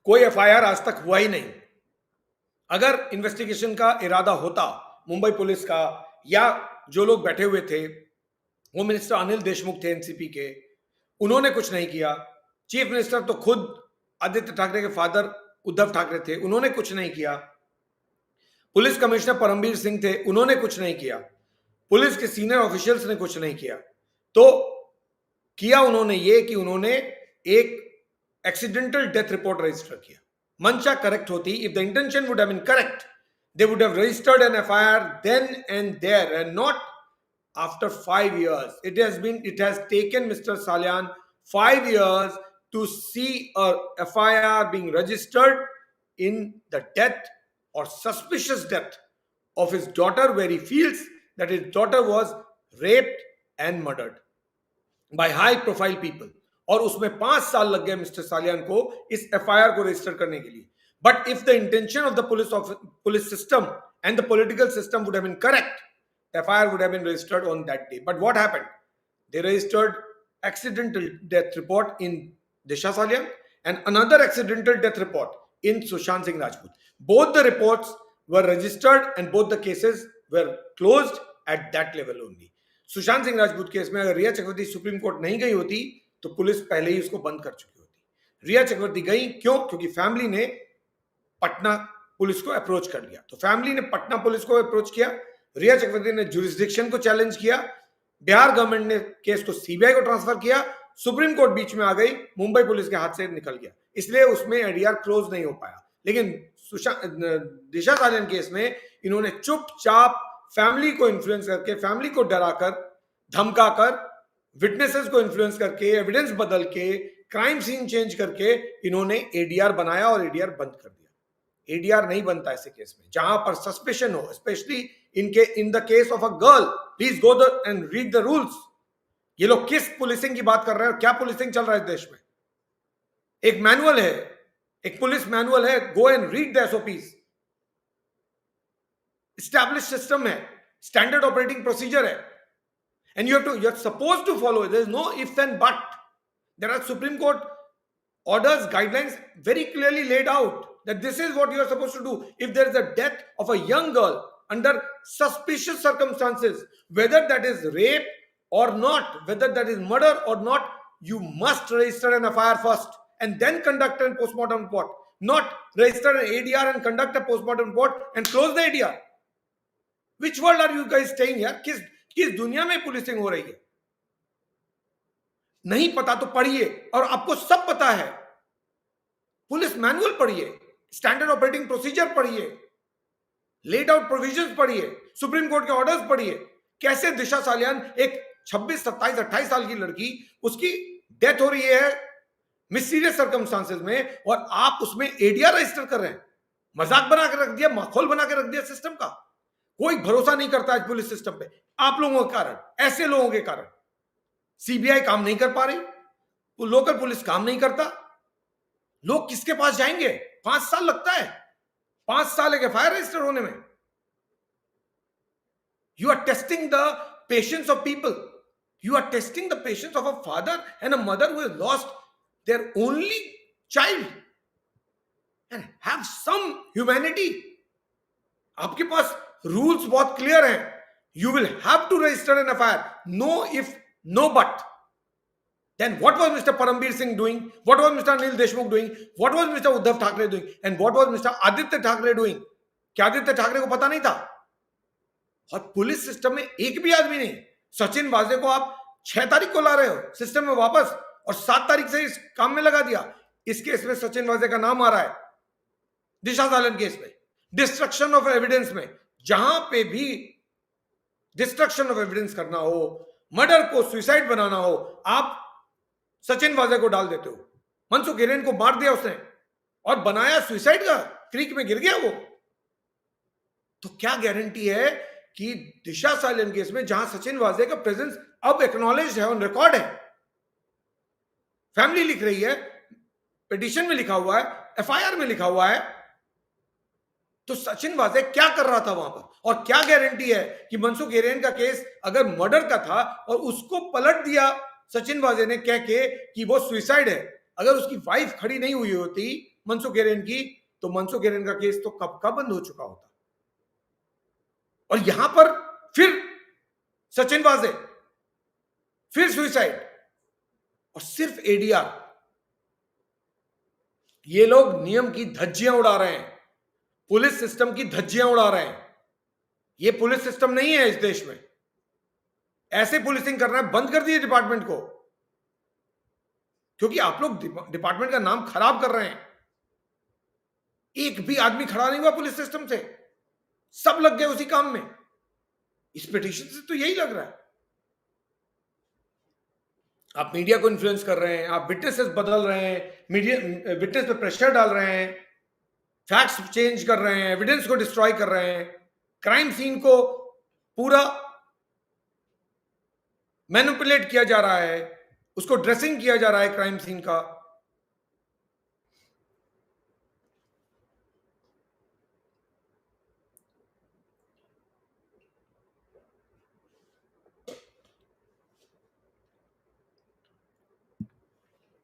कोई एफआईआर आज तक हुआ ही नहीं। अगर इन्वेस्टिगेशन का इरादा होता मुंबई पुलिस का, या जो लोग बैठे हुए थे, वो मिनिस्टर अनिल देशमुख थे एनसीपी के, उन्होंने कुछ नहीं किया। चीफ मिनिस्टर तो खुद आदित्य ठाकरे के फादर उद्धव ठाकरे थे, उन्होंने कुछ नहीं किया। पुलिस कमिश्नर परमबीर सिंह थे, उन्होंने कुछ नहीं किया। पुलिस के सीनियर ऑफिशियल्स ने कुछ नहीं किया। तो किया उन्होंने ये कि उन्होंने एक एक्सीडेंटल डेथ रिपोर्ट रजिस्टर किया। मंशा करेक्ट होती, if the intention would have been correct, they would have registered an FIR then and there and not after 5 years. It has taken Mr. Salyan 5 years to see a FIR being registered in the death or suspicious death of his daughter, where he feels that his daughter was raped and murdered by high profile people. और उसमें 5 साल लग गए mister Salian को इस FIR को register करने के लिए. But if the intention of the police system and the political system would have been correct, the FIR would have been registered on that day. But what happened? They registered accidental death report in Disha Salian and another accidental death report in Sushant Singh Rajput. Both the reports were registered and both the cases were closed at that level only. Sushant Singh Rajput case में अगर रिया चक्रवर्ती supreme court नहीं गई होती तो police पहले ही उसको बंद कर चुकी होती. रिया चक्रवर्ती गई क्यों? क्योंकि फैमिली ने पटना पुलिस को अप्रोच कर लिया. तो फैमिली ने पटना पुलिस को अप्रोच किया, रिया चक्रवर्ती ने जुरिस्डिक्शन को चैलेंज किया, बिहार गवर्नमेंट ने केस को सीबीआई को ट्रांसफर किया, सुप्रीम कोर्ट बीच में आ गई, मुंबई पुलिस के हाथ से निकल गया, इसलिए उसमें एडीआर क्लोज नहीं हो पाया. लेकिन दिशा सालियान केस में इन्होंने चुपचाप फैमिली को इन्फ्लुएंस करके, फैमिली को डराकर, धमकाकर, विटनेसेस को इन्फ्लुएंस करके, एविडेंस बदल के, क्राइम सीन चेंज करके इन्होंने एडीआर बनाया और एडीआर बंद कर दिया. एडीआर नहीं बनता ऐसे केस में जहां पर सस्पेशन हो, specially in the case of a girl. Please go and read the rules. ये लोग किस पुलिसिंग की बात कर रहे हैं और क्या पुलिसिंग चल रहा है देश में? एक मैनुअल है, एक पुलिस मैनुअल है, go and read the SOPs. Establish system है, स्टैंडर्ड ऑपरेटिंग प्रोसीजर है, and you're supposed to follow it. There is no if and but. There are Supreme Court orders, guidelines very clearly laid out that this is what you are supposed to do. If there is a death of a young girl under suspicious circumstances, whether that is rape or not, whether that is murder or not, you must register an FIR first and then conduct a postmortem report. Not register an ADR and conduct a postmortem report and close the ADR. Which world are you guys staying here? किस दुनिया में policing हो रही है? नहीं पता तो पढ़िए, और आपको सब पता है. पुलिस मैनुअल पढ़िए, स्टैंडर्ड ऑपरेटिंग प्रोसीजर पढ़िए, लेड आउट प्रोविजंस पढ़िए, सुप्रीम कोर्ट के ऑर्डर्स पढ़िए. कैसे दिशा सालियान, एक 26, 27, 28 साल की लड़की, उसकी डेथ हो रही है मिस्टीरियस सर्कमस्टांसेस में, और आप उसमें एडीआर रजिस्टर कर रहे हैं. मजाक बना के रख दिया, माहौल बना के रख दिया सिस्टम का. कोई भरोसा नहीं करता आज पुलिस सिस्टम पे. आप लोगों के कारण, ऐसे लोगों के कारण सीबीआई काम नहीं कर पा रही, लोकल पुलिस काम नहीं करता. लोग किसके पास जाएंगे? 5 साल लगता है, 5 साल एक एफआईआर रजिस्टर होने में. You are testing the patience of people. You are testing the patience of a father and a mother who has lost their only child. And have some humanity. आपके पास रूल्स बहुत clear हैं. You will have to register an FIR. No if, no but. Then what was Mr. Parambir Singh doing? What was Mr. Anil Deshmukh doing? What was Mr. Uddhav Thackeray doing? And what was Mr. Aditya Thackeray doing? क्या आदित्य ठाकरे को पता नहीं था? और police system में एक भी आदमी नहीं. सचिन वाजे को आप 6 तारीख को ला रहे हो सिस्टम में वापस, और 7 तारीख से इस काम में लगा दिया. इस केस में सचिन वाजे का नाम आ रहा है, दिशा सालियान केस में, डिस्ट्रक्शन ऑफ एविडेंस में. जहां पे भी डिस्ट्रक्शन ऑफ एविडेंस करना हो, मर्डर को सुसाइड बनाना हो, आप सचिन वाजे को डाल देते हो. मनसुख हिरेन को मार दिया उसने और बनाया सुसाइड का, क्रीक में गिर गया वो. तो क्या गारंटी है कि दिशा सालियान केस में, जहां सचिन वाजे का प्रेजेंस अब एक्नॉलेज्ड है, ऑन रिकॉर्ड है, फैमिली लिख रही है, पिटीशन में लिखा हुआ है, एफआईआर में लिखा हुआ है, तो सचिन वाजे क्या कर रहा था वहां पर? और क्या गारंटी है कि मनसुख हिरेन का केस अगर मर्डर का था और उसको पलट दिया सचिन वाजे ने कह के कि वो सुसाइड है, अगर उसकी वाइफ खड़ी नहीं हुई होती मनसुख हिरेन की, तो मनसुख हिरेन का केस तो कब का बंद हो चुका होता। और यहां पर फिर सचिन वाजे, फिर सुइसाइड, और सिर्फ एडीआर। ये लोग नियम की धज्जियां उड़ा रहे हैं, पुलिस सिस्टम की धज्जियां उड़ा रहे हैं। ये पुलिस सिस्टम नहीं है इस देश में। ऐसे पुलिसिंग करना है, बंद कर दिए डिपार्टमेंट को, क्योंकि आप लोग डिपार्टमेंट का नाम खराब कर रहे हैं। एक भी आदमी खड़ा नहीं हुआ पुलिस सिस्टम से, सब लग गए उसी काम में। इस पिटीशन से तो यही लग रहा है। आप मीडिया को इन्फ्लुएंस कर रहे हैं, आप विटनेसेस बदल रहे हैं, मीडिया विटनेस पे प्रेशर डाल रहे हैं, फैक्ट्स चेंज कर रहे हैं, एविडेंस को डिस्ट्रॉय कर रहे हैं, क्राइम सीन को पूरा मैनिपुलेट किया जा रहा है, उसको ड्रेसिंग किया जा रहा है क्राइम सीन का।